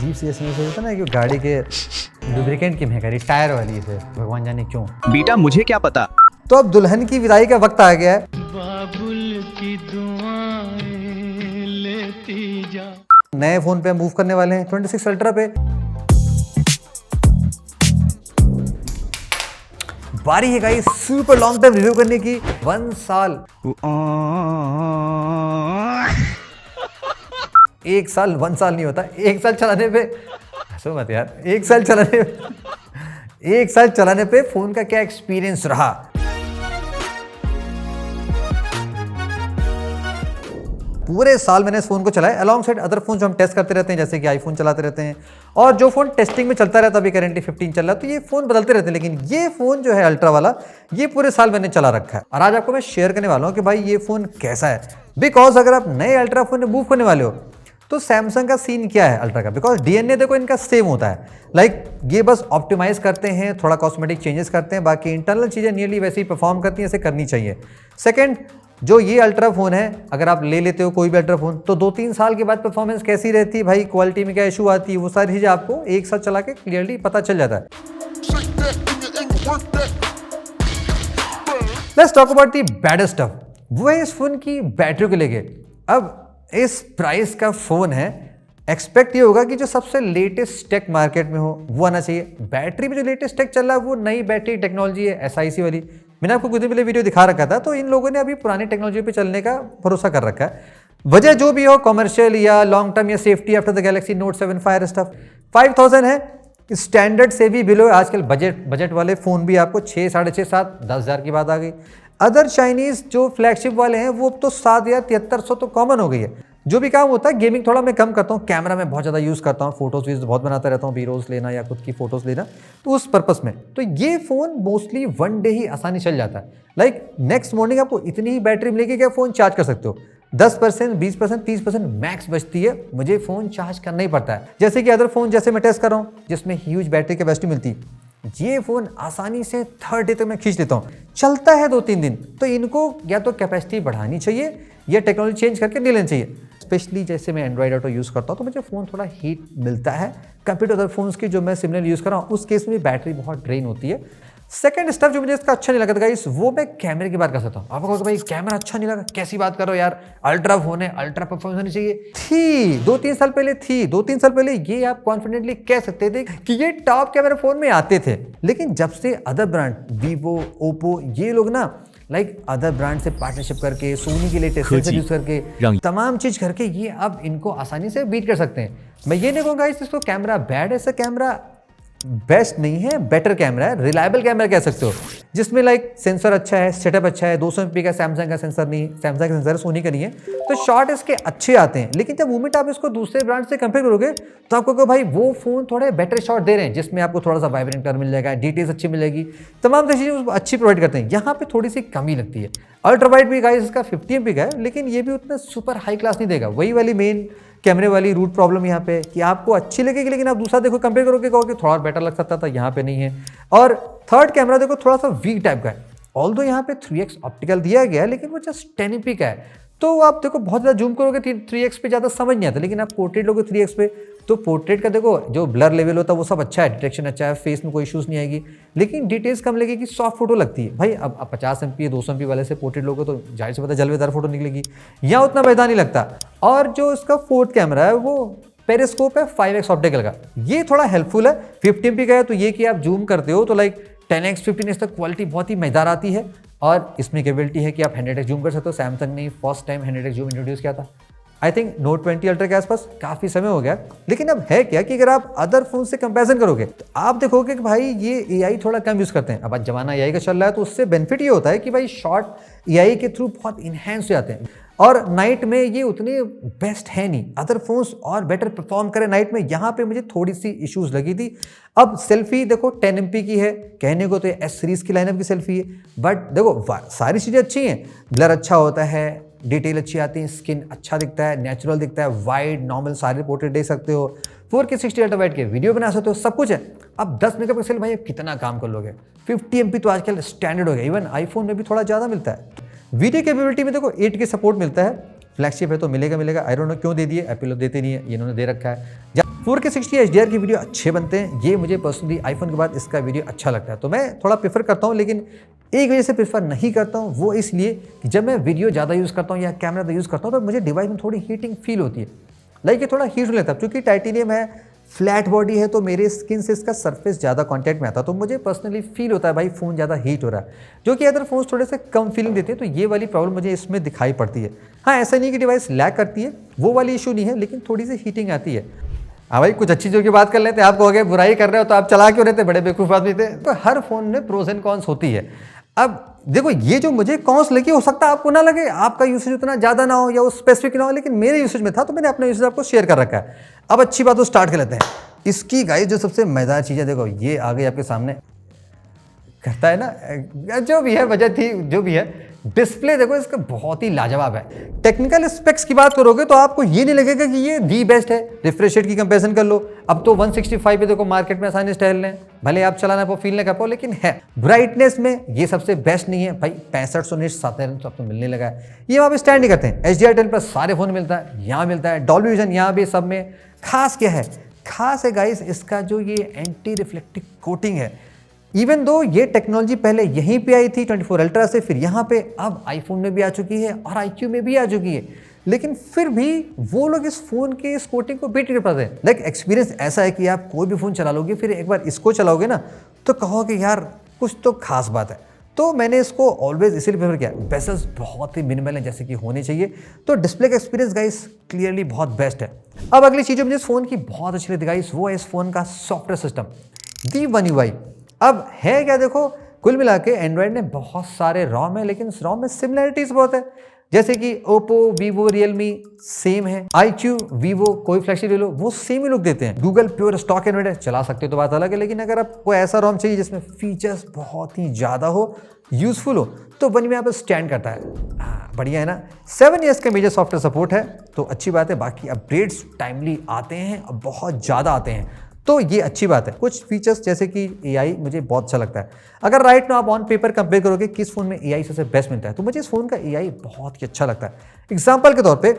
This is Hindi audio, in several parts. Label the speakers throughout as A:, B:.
A: अजीब सी ऐसे होता है ना कि गाड़ी के लुब्रिकेंट की महंगाई टायर वाली है, भगवान जाने क्यों।
B: बेटा मुझे क्या पता।
A: तो अब दुल्हन की विदाई का वक्त आ गया है।
C: बाबुल की दुआएं लेती जा।
A: नए फोन पे मूव करने वाले हैं 26 अल्ट्रा पे। बारी है guys super long term review करने की। 1 साल 1 साल 1 साल नहीं होता। 1 साल चलाने पे हंसो मत यार। 1 साल चलाने पे फोन का क्या एक्सपीरियंस रहा। पूरे साल मैंने इस फोन को चलाया अलॉन्ग साइड अदर फोन जो हम टेस्ट करते रहते हैं, जैसे कि आईफोन चलाते रहते हैं और जो फोन टेस्टिंग में चलता रहता है। अभी करेंटली 15 चल रहा है, तो ये फोन बदलते रहते हैं। लेकिन ये फोन जो है अल्ट्रा वाला, ये पूरे साल मैंने चला रखा है और आज आपको मैं शेयर करने वाला हूं कि भाई ये फोन कैसा है। बिकॉज अगर आप नए अल्ट्रा फोन में मूव करने वाले हो तो सैमसंग का सीन क्या है अल्ट्रा का। बिकॉज डीएनए देखो इनका सेम होता है। लाइक ये बस ऑप्टिमाइज करते हैं, थोड़ा कॉस्मेटिक चेंजेस करते हैं, बाकी इंटरनल चीजें नियरली वैसे ही परफॉर्म करती हैं, ऐसे करनी चाहिए। सेकंड, जो ये अल्ट्रा फोन है, अगर आप ले लेते हो कोई भी अल्ट्रा फोन तो 2-3 साल के बाद परफॉर्मेंस कैसी रहती है, भाई क्वालिटी में क्या इशू आती है, वो सारी चीजें आपको एक साथ चला के क्लियरली पता चल जाता है। Let's talk about the baddest stuff. वो है इस फोन की बैटरी को लेके। अब इस प्राइस का फोन है, एक्सपेक्ट ये होगा कि जो सबसे लेटेस्ट टेक मार्केट में हो वो आना चाहिए। बैटरी में जो लेटेस्ट टेक चल रहा है वो नई बैटरी टेक्नोलॉजी है, SiC वाली। मैंने आपको कुछ दिन पहले वीडियो दिखा रखा था। तो इन लोगों ने अभी पुरानी टेक्नोलॉजी पे चलने का भरोसा कर रखा है। वजह जो भी हो, कमर्शियल या लॉन्ग टर्म या safety after the Galaxy note 7 fire stuff. 5000 है, स्टैंडर्ड से भी बिलो। आजकल बजट वाले फोन भी आपको 6, 6.5, 7, 10,000 की बात आ गई। अदर चाइनीज जो फ्लैगशिप वाले हैं वो तो 7 या 7300 तो कॉमन हो गई है। जो भी काम होता है, गेमिंग थोड़ा मैं कम करता हूँ, कैमरा में बहुत ज़्यादा यूज़ करता हूँ, फोटोज वीडियोज बहुत बनाता रहता हूँ, बी-रोल्स लेना या खुद की फोटोज लेना, तो उस पर्पस में तो ये फ़ोन मोस्टली 1 डे ही आसानी चल जाता है। लाइक नेक्स्ट मॉर्निंग आपको इतनी ही बैटरी मिलेगी कि फ़ोन चार्ज कर सकते हो। 10%, 20%, 30% मैक्स बचती है, मुझे फ़ोन चार्ज करना ही पड़ता है। जैसे कि अदर फ़ोन जैसे मैं टेस्ट कर रहा हूँ जिसमें ह्यूज बैटरी कैपेसिटी मिलती है, ये फ़ोन आसानी से 3rd डे तक मैं खींच लेता हूँ, चलता है 2-3 दिन। तो इनको या तो कैपेसिटी बढ़ानी चाहिए या टेक्नोलॉजी चेंज करके ले लेनी चाहिए। स्पेशली जैसे मैं एंड्रॉइड ऑटो यूज़ करता हूँ तो मुझे फ़ोन थोड़ा हीट मिलता है कंपेयर टू अदर फोन्स की जो मैं सिमिलर यूज़ कर रहा हूँ। उस केस में बैटरी बहुत ड्रेन होती है। सेकंड स्टफ जो मुझे इसका अच्छा नहीं लगा था गाइस, वो मैं कैमरे की बात कर सकता हूँ। आपको कहोगे भाई कैमरा अच्छा नहीं लगा, कैसी बात कर रहे हो यार, अल्ट्रा फोन है, अल्ट्रा परफॉर्मेंस होनी चाहिए। थी 2-3 साल पहले थी 2-3 साल पहले ये आप कॉन्फिडेंटली कह सकते थे कि ये टॉप कैमरा फोन में आते थे। लेकिन जब से अदर ब्रांड वीवो, ओप्पो, ये लोग ना लाइक अदर ब्रांड से पार्टनरशिप करके, सोनी के लेटेस्ट सेंसर यूज करके, तमाम चीज करके ये अब इनको आसानी से बीट कर सकते हैं। मैं ये नहीं कहूँगा इसको कैमरा बैड है, ऐसा कैमरा बेस्ट नहीं है, बेटर कैमरा है, रिलायबल कैमरा कह सकते हो, जिसमें लाइक सेंसर अच्छा है, सेटअप अच्छा है। 200 MP का सैमसंग का सेंसर नहीं, सैमसंग का सेंसर सोनी का नहीं है, तो शॉट इसके अच्छे आते हैं। लेकिन जब मोमेंट आप इसको दूसरे ब्रांड से कंपेयर करोगे तो आपको कहो भाई वो फोन थोड़े बेटर शॉट दे रहे हैं, जिसमें आपको थोड़ा सा वाइब्रेंट कलर मिल जाएगा, डिटेल्स अच्छी मिलेगी, तमाम चीज़ें अच्छी प्रोवाइड करते हैं। यहाँ पे थोड़ी सी कमी लगती है। अल्ट्रा वाइड भी गाइस इसका 50 MP का है, लेकिन ये भी उतना सुपर हाई क्लास नहीं देगा। वही वाली मेन कैमरे वाली रूट प्रॉब्लम यहाँ पे कि आपको अच्छी लगेगी, लेकिन आप दूसरा देखो कंपेयर करोगे कहोगे थोड़ा बेटर लग सकता था, यहाँ पे नहीं है। और थर्ड कैमरा देखो थोड़ा सा वीक टाइप का है। ऑल्दो यहाँ पे 3x ऑप्टिकल दिया गया है, लेकिन वो जस्ट 10 MP का है। तो आप देखो बहुत ज़्यादा जूम करोगे 3x पे ज़्यादा समझ नहीं आता, लेकिन आप पोर्ट्रेट लोगे 3x पे तो पोर्ट्रेट का देखो जो ब्लर लेवल होता है वो सब अच्छा है, डिटेक्शन अच्छा है, फेस में कोई इशूज़ नहीं आएगी, लेकिन डिटेल्स कम लगेगी, सॉफ्ट फोटो लगती है। भाई अब 50 MP 200 MP वाले से पोर्ट्रेट लोगे तो जाहिर से पता जलवेदार फोटो निकलेगी, यहाँ उतना मैदान नहीं लगता। और जो इसका फोर्थ कैमरा है वो पेरिस्कोप है 5x ऑप्टिकल का, ये थोड़ा हेल्पफुल है। 50 MP का है तो ये कि आप जूम करते हो तो लाइक 10x 15x तक क्वालिटी बहुत ही मजेदार आती है। और इसमें कैपेबिलिटी है कि आप 100x जूम कर सकते हो। सैमसंग ने first time 100x zoom introduce किया था आई थिंक नोट 20 अल्ट्रा के आसपास, काफ़ी समय हो गया। लेकिन अब है क्या कि अगर आप अदर फोन से कंपैरिजन करोगे तो आप देखोगे कि भाई ये AI थोड़ा कम यूज़ करते हैं। अब आज जमाना AI का चल रहा है तो उससे बेनिफिट ये होता है कि भाई शॉट AI के थ्रू बहुत इन्हेंस हो जाते हैं और नाइट में ये उतने बेस्ट है नहीं। अदर फोन्स और बेटर परफॉर्म करें नाइट में, यहाँ पे मुझे थोड़ी सी इश्यूज लगी थी। अब सेल्फी देखो 10 MP की है, कहने को तो S सीरीज की लाइनअप की सेल्फी है, बट देखो सारी चीज़ें अच्छी हैं, ब्लर अच्छा होता है, डिटेल अच्छी आती है, स्किन अच्छा दिखता है, नेचुरल दिखता है, वाइड नॉर्मल सारे पोर्ट्रेट देख सकते हो, 4K 60 अल्ट्रा वाइड के वीडियो बना सकते हो, सब कुछ है। अब 10 मेगापिक्सल भाई अब कितना काम कर लोगे। 50 MP तो आजकल स्टैंडर्ड हो गया, इवन आईफोन में भी थोड़ा ज़्यादा मिलता है। वीडियो कैपेबिलिटी में देखो 8K सपोर्ट मिलता है, फ्लैगशिप है तो मिलेगा। आई डोंट नो क्यों दे दिए, एप्पल देते नहीं है, ये इन्होंने दे रखा है। 4K 60 HDR की वीडियो अच्छे बनते हैं, ये मुझे पर्सनली आईफोन के बाद इसका वीडियो अच्छा लगता है, तो मैं थोड़ा प्रेफर करता हूँ। लेकिन एक वजह से प्रेफर नहीं करता हूँ, वो इसलिए कि जब मैं वीडियो ज़्यादा यूज़ करता हूँ या कैमरा ज़्यादा यूज़ करता हूँ तो मुझे डिवाइस में थोड़ी हीटिंग फील होती है, लाइक ये थोड़ा हीट हो लेता है। क्योंकि टाइटेनियम है, फ्लैट बॉडी है, तो मेरे स्किन से इसका सरफेस ज़्यादा कांटेक्ट में आता है, तो मुझे पर्सनली फील होता है भाई फ़ोन ज़्यादा हीट हो रहा है, जो कि अदर फोन्स थोड़े से कम फीलिंग देते हैं। तो ये वाली प्रॉब्लम मुझे इसमें दिखाई पड़ती है। हाँ, ऐसा नहीं कि डिवाइस लैग करती है, वो वाली इशू नहीं है, लेकिन थोड़ी सी हीटिंग आती है। हाँ भाई, कुछ अच्छी चीज़ों की बात कर लेते हैं। आप कहोगे बुराई कर रहे हो तो आप चला क्यों रहते, बड़े बेवकूफ़ आदमी थे। तो हर फोन में प्रोज एंड कॉन्स होती है। अब देखो, ये जो मुझे कॉन्स लगे, हो सकता है आपको ना लगे, आपका यूसेज उतना ज़्यादा ना हो या वो स्पेसिफिक ना हो, लेकिन मेरे यूसेज में था तो मैंने अपना यूसेज आपको शेयर कर रखा है। अब अच्छी बात तो स्टार्ट कर लेते हैं। इसकी गाइस जो सबसे मज़ेदार चीज़ है, देखो ये आ गई आपके सामने, करता है ना, जो भी है वजह थी, जो भी है, डिस्प्ले देखो इसका बहुत ही लाजवाब है। टेक्निकल स्पेक्स की बात करोगे तो आपको ये नहीं लगेगा कि ये दी बेस्ट है। रिफ्रेश रेट की कंपैरिजन कर लो, अब तो 165 पे देखो मार्केट में आसानी स्टाइल लें, भले आप चलाना पाओ, फील नहीं कर पाओ, लेकिन है। ब्राइटनेस में ये सबसे बेस्ट नहीं है भाई, 6500 निट्स 7 तो अब तो मिलने लगा है, ये वहाँ पे स्टैंड नहीं करते हैं। HDR10 सारे फोन मिलता है, यहाँ मिलता है, डॉल्बी विजन यहाँ भी सब में। खास क्या है, खास है गाइस इसका जो ये एंटी रिफ्लेक्टिव कोटिंग है। इवन दो ये टेक्नोलॉजी पहले यहीं पे आई थी 24 अल्ट्रा से, फिर यहाँ पे अब आईफोन में भी आ चुकी है और iQOO में भी आ चुकी है, लेकिन फिर भी वो लोग इस फोन के इस कोटिंग को बीट कर पाते हैं। लाइक एक्सपीरियंस ऐसा है कि आप कोई भी फोन चला लोगे, फिर एक बार इसको चलाओगे ना तो कहोगे यार कुछ तो खास बात है। तो मैंने इसको ऑलवेज इसीलिए प्रेफर किया। बेसल्स बहुत ही मिनिमल है जैसे कि होने चाहिए, तो डिस्प्ले का एक्सपीरियंस गाइस क्लियरली बहुत बेस्ट है। अब अगली चीज़ जो मुझे इस फोन की बहुत अच्छी लगी गाइस, वो है इस फोन का सॉफ्टवेयर सिस्टम, दी वन UI। अब है क्या, देखो कुल मिला के एंड्रॉयड में बहुत सारे रॉम है, लेकिन रॉम में सिमिलरिटीज बहुत है। जैसे कि ओप्पो, वीवो, रियलमी सेम है, iQOO, वीवो, कोई फ्लैगशिप ले लो वो सेम ही लुक देते हैं। गूगल प्योर स्टॉक एंड्रॉयड है, चला सकते हो तो बात अलग है, लेकिन अगर आपको ऐसा रॉम चाहिए जिसमें फीचर्स बहुत ही ज़्यादा हो, यूजफुल हो, तो वन में यहाँ पर स्टैंड करता है। बढ़िया है ना। 7 ईयर्स का मेजर सॉफ्टवेयर सपोर्ट है, तो अच्छी बात है। बाकी अपडेट्स टाइमली आते हैं और बहुत ज़्यादा आते हैं, तो ये अच्छी बात है। कुछ फीचर्स जैसे कि AI मुझे बहुत अच्छा लगता है। अगर राइट नाउ आप ऑन पेपर कंपेयर करोगे किस फोन में AI सबसे बेस्ट मिलता है, तो मुझे इस फोन का AI बहुत ही अच्छा लगता है। एग्जांपल के तौर पे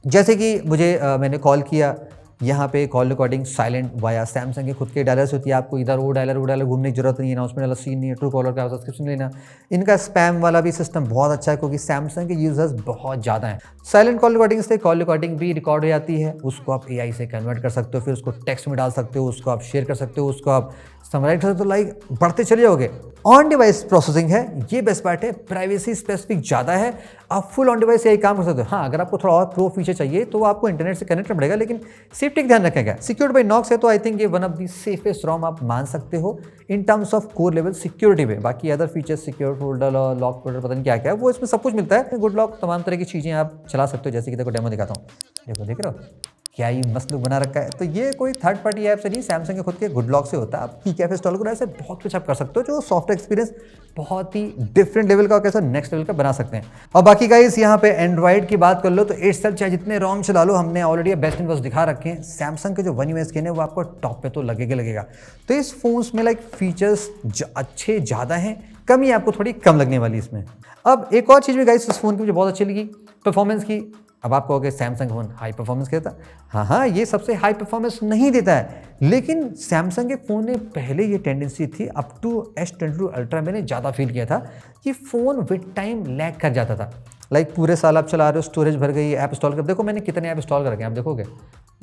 A: जैसे कि मुझे मैंने कॉल किया, यहाँ पे call recording silent via Samsung के खुद के डायलर्स होती है, आपको इधर वो डायलर घूमने की जरूरत नहीं है, अनाउंसमेंट वाला सीन नहीं है, ट्रू कॉलर का सब्सक्रिप्शन लेना। इनका स्पैम वाला भी सिस्टम बहुत अच्छा है, क्योंकि सैमसंग के यूजर्स बहुत ज़्यादा हैं। साइलेंट कॉल रिकॉर्डिंग से कॉल रिकॉर्डिंग भी रिकॉर्ड हो जाती है, उसको आप AI से कन्वर्ट कर सकते हो, फिर उसको टेक्स्ट में डाल सकते हो, उसको आप शेयर कर सकते हो, उसको आप समराइज कर सकते हो, लाइक बढ़ते चले जाओगे। ऑन डिवाइस प्रोसेसिंग है, ये बेस्ट पार्ट है, प्राइवेसी स्पेसिफिक ज़्यादा है, आप फुल ऑन डिवाइस यही काम कर सकते हो। हाँ, अगर आपको थोड़ा और प्रो फीचर चाहिए तो आपको इंटरनेट से कनेक्ट करना पड़ेगा, लेकिन सेफ्टी का ध्यान रखेगा। सिक्योर्ड बाय नॉक्स है, तो आई थिंक ये one of the safest ROM आप मान सकते हो in terms of core level security में। बाकी अदर फीचर्स सिक्योर फोल्डर और लॉक फोल्डर पता नहीं क्या क्या है, वो इसमें सब कुछ मिलता है। गुड लॉक तमाम तरह की चीज़ें आप चला सकते हो, जैसे कि देखो डेमो दिखाता हूँ, देखो देख रहे हो क्या ही मस्त लुक बना रखा है। तो ये कोई थर्ड पार्टी ऐप से नहीं, सैमसंग के खुद के गुड लॉक से होता है। आप कैफे इंस्टॉल करो, ऐसे बहुत कुछ आप कर सकते हो, जो सॉफ्टवेयर एक्सपीरियंस बहुत ही डिफरेंट लेवल का, कैसा नेक्स्ट लेवल का बना सकते हैं। और बाकी गाइस यहाँ पे एंड्रॉइड की बात कर लो तो इट्सेल्फ चाहे जितने रॉम चला लो, हमने ऑलरेडी बेस्ट इन बस दिखा रखे हैं। सैमसंग के जो वन UI स्क्रीन है वो आपको टॉप पे तो लगेगा। तो इस फोन्स में लाइक फीचर्स अच्छे ज़्यादा हैं, कमी आपको थोड़ी कम लगने वाली इसमें। अब एक और चीज़ भी गाइस इस फोन की मुझे बहुत अच्छी लगी, परफॉर्मेंस की। अब आप कहोगे सैमसंग फोन हाई परफॉर्मेंस देता है, हाँ ये सबसे हाई परफॉर्मेंस नहीं देता है, लेकिन सैमसंग के फ़ोन ने पहले ये टेंडेंसी थी, अप टू S22 अल्ट्रा मैंने ज़्यादा फील किया था कि फ़ोन विद टाइम लैग कर जाता था। लाइक पूरे साल आप चला रहे हो, स्टोरेज भर गई, ऐप इंस्टॉल कर, देखो मैंने कितने ऐप इंस्टॉल कर रखे हैं आप देखोगे,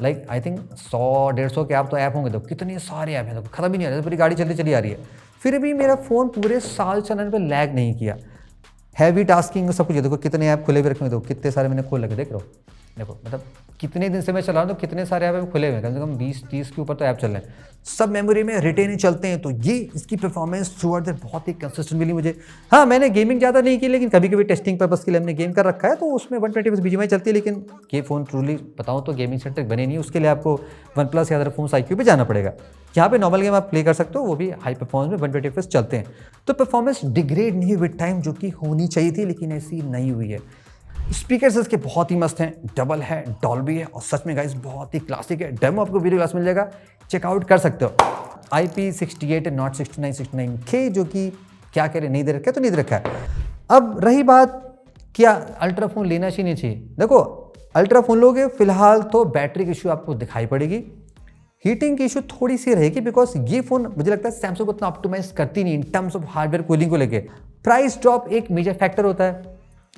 A: लाइक आई थिंक 100-150 के आप तो ऐप होंगे, तो कितने सारे ऐप हैं, तो खत्म ही नहीं आ रहे, पूरी गाड़ी चली आ रही है, फिर भी मेरा फ़ोन पूरे साल चलाने पर लैग नहीं किया। हैवी टास्किंग सब कुछ, देखो कितने ऐप खुले हुए रखे, देखो कितने सारे मैंने खोल रखे, देख रहे हो, देखो मतलब कितने दिन से मैं चला रहा हूँ तो कितने सारे ऐप खुले हुए हैं, कम से कम 20-30 के ऊपर तो ऐप चल रहे हैं, सब मेमोरी में रिटेन ही चलते हैं। तो ये इसकी परफॉर्मेंस थ्रू आउट बहुत ही कंसिस्टेंट मिली मुझे। हाँ, मैंने गेमिंग ज़्यादा नहीं की, लेकिन कभी कभी टेस्टिंग पर्पस के लिए हमने गेम कर रखा है, तो उसमें 120 BGMI चलती है, लेकिन ये फ़ोन ट्रूली बताऊँ तो गेमिंग सेंट्रिक बने नहीं, उसके लिए आपको OnePlus या अदर फोन्स iQOO पे जाना पड़ेगा। यहाँ पे नॉर्मल गेम आप प्ले कर सकते हो, वो भी हाई परफॉर्मेंस में 120 FPS चलते हैं। तो परफॉर्मेंस डिग्रेड नहीं विद टाइम, जो कि होनी चाहिए थी, लेकिन ऐसी नहीं हुई है। स्पीकर्स इसके बहुत ही मस्त हैं, डबल है, डॉल्बी है, और सच में गाइस बहुत ही क्लासिक है। डेमो आपको वीडियो क्लास मिल जाएगा, चेकआउट कर सकते हो। IP68 नॉट 69K, जो कि क्या कह रहे नहीं दे रखा है तो नहीं दे रखा है। अब रही बात क्या अल्ट्रा फ़ोन लेना चाहिए नहीं चाहिए? देखो, अल्ट्रा फ़ोन लोगे फिलहाल तो बैटरी की इशू आपको दिखाई पड़ेगी, हीटिंग की इशू थोड़ी सी रहेगी, बिकॉज ये फ़ोन मुझे लगता है सैमसंग उतना ऑप्टिमाइज करती नहीं in terms of hardware cooling को लेके। प्राइस ड्रॉप एक मेजर फैक्टर होता है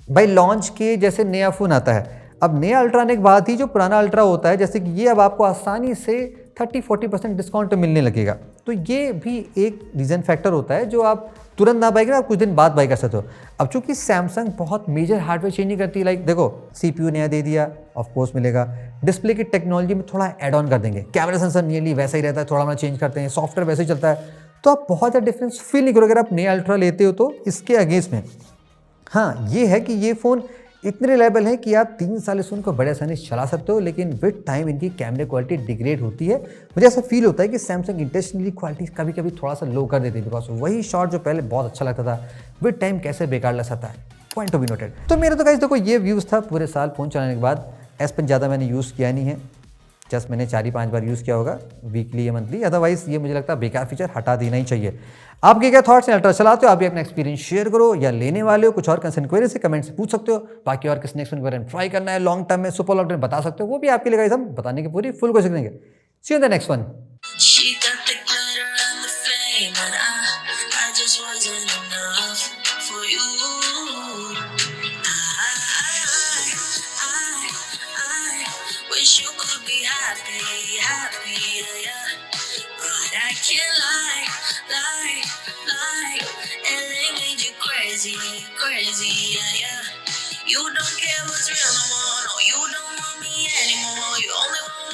A: भाई। लॉन्च के जैसे नया फ़ोन आता है, अब नया अल्ट्रा आने के बाद ही जो पुराना अल्ट्रा होता है, जैसे कि ये अब आपको आसानी से 30-40% डिस्काउंट तो मिलने लगेगा। तो ये भी एक रीज़न फैक्टर होता है जो आप तुरंत ना बाई करें, आप कुछ दिन बाद बाई कर सकते हो। अब चूंकि सैमसंग बहुत मेजर हार्डवेयर चेंज नहीं करती, लाइक देखो CPU नया दे दिया, ऑफ कोर्स मिलेगा। डिस्प्ले की टेक्नोलॉजी में थोड़ा ऐड ऑन कर देंगे, कैमरा सेंसर नियरली वैसा ही रहता है, थोड़ा हम चेंज करते हैं, सॉफ्टवेयर वैसे ही चलता है, तो आप बहुत ज़्यादा डिफरेंस फील नहीं करोगे अगर आप नया अल्ट्रा लेते हो तो इसके अगेंस्ट में। हाँ, ये है कि ये फ़ोन इतने रिलायबल है कि आप 3 साल इस फ़ोन को बड़े आसानी से चला सकते हो, लेकिन विद टाइम इनकी कैमरे क्वालिटी डिग्रेड होती है। मुझे ऐसा फील होता है कि सैमसंग इंटेंशनली क्वालिटी कभी कभी थोड़ा सा लो कर देती है, बिकॉज वही शॉट जो पहले बहुत अच्छा लगता था विद टाइम कैसे बेकार लग सकता है। Point to be noted. तो मेरा तो गाइस देखो ये व्यूज़ था पूरे साल फ़ोन चलाने के बाद। एस पेन ज़्यादा मैंने यूज़ किया नहीं है, जस्ट मैंने 4-5 बार यूज़ किया होगा वीकली या मंथली। अदरवाइज ये मुझे लगता है बेकार फीचर हटा देना ही चाहिए। आपके क्या थॉट्स हैं? अल्ट्रा चलाते हो आप भी अपना एक्सपीरियंस शेयर करो, या लेने वाले हो कुछ और कंसर्न क्वेरी से कमेंट से पूछ सकते हो। बाकी और किस नेक्स्ट वन पर ट्राई करना है लॉन्ग टर्म में, सुपर लॉन्ग टर्म बता सकते हो, वो भी आपके लिए गाइस हम बताने की पूरी फुल कोशिश करेंगे। See you in the next one.
B: She got the glitter and the fame, and I just wasn't enough for you. I wish you could be happy, happy, yeah. But I can't lie, and they made you crazy, crazy, yeah. You don't care what's real no more, no, you don't want me anymore. You only want